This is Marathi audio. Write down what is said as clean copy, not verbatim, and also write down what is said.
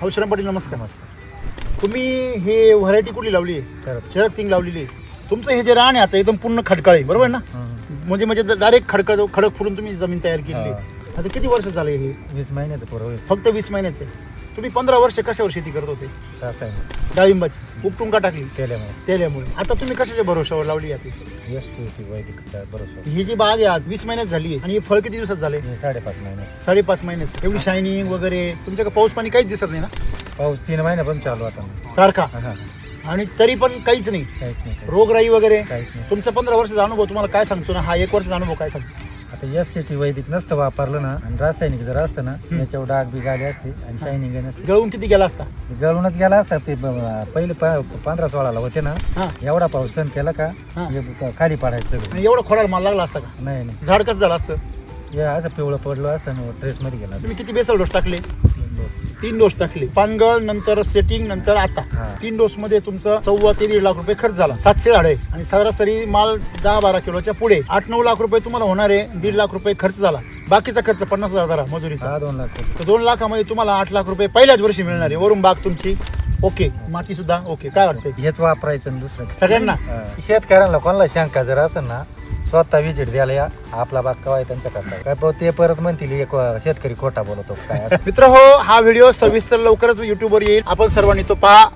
हौशराम पाटील नमस्कार. तुम्ही हे व्हरायटी कुठली लावली आहे? शरद किंग लावलेली आहे. तुमचं हे जे रान आहे आता एकदम पूर्ण खडकाळ आहे, बरोबर ना? म्हणजे डायरेक्ट खडक फुडून तुम्ही जमीन तयार केली. आता किती वर्ष झाले हे? 20 महिन्याचं पूर्ण फक्त 20 महिन्याचे. तुम्ही 15 वर्ष कशावर शेती करत होते? रासायनिक डाळिंबाची उपटून का टाकली? तेल्यामुळे. आता तुम्ही कशाच्या भरोशावर लावली आहे? वैदिक बरोबर. ही जी बाग आहे आज 20 महिन्यात झाली आहे आणि हे फळ किती दिवसात झाले? 5.5 महिने. 5.5 महिन्यात. एवढी शायनिंग वगैरे. तुमच्याकडे पाऊस पाणी काहीच दिसत नाही ना? पाऊस 3 महिने पण चालू आता सारखा. हा. आणि तरी पण काहीच नाही. काहीच नाही. रोगराई वगैरे. काहीच नाही. तुमचा 15 वर्षाचा अनुभव तुम्हाला काय सांगतो ना, हा 1 वर्षाचा अनुभव काय सांगतो? आता SCT वैदिक नसतं वापरलं ना आणि रासायनिक जर असतं ना त्याच्यावर डाग बी गाडी असते आणि शायनिंग नसते. गळून किती गेला असता? गळूनच गेला असता. ते पहिले 15-16 होते ना, हा. एवढा पाऊस सण केला का हा. हे खाली पाडायचं सगळं. आणि एवढं खोडाला माल लागला असता का? नाही नाही, झाड कसं झालं असतं? हे असं पिवळं पडलं असतं ना, ट्रेस मध्ये गेला. तुम्ही किती बेसल डोस टाकले? 3 डोस टाकले. पानगळ नंतर सेटिंग नंतर आता हा. 3 डोस मध्ये तुमचं 1.25 ते 1.5 लाख रुपये खर्च झाला. 700 झाडे आणि सरासरी माल 10-12 किलोच्या पुढे 8-9 लाख रुपये तुम्हाला होणारे. 1.5 लाख रुपये खर्च झाला. बाकीचा खर्च 50,000 धरा मजुरीचा. 2 लाख. तर 2 लाखामध्ये तुम्हाला 8 लाख रुपये पहिल्याच वर्षी मिळणार आहे. वरून बाग तुमची ओके, माती सुद्धा ओके. काय वाटतंय हेच वापरायचं आणि दुसरं सगळ्यांना? शेतकऱ्यांना कोणाला शंका जर असेल ना, स्वतः विजिट द्यायला या. आपला बाग कवा आहे त्यांच्या करता काय ते परत म्हणतील एक शेतकरी खोटा बोलतो काय. मित्र हो, हा व्हिडिओ सविस्तर लवकरच युट्यूबवर येईल. आपण सर्वांनी तो पहा.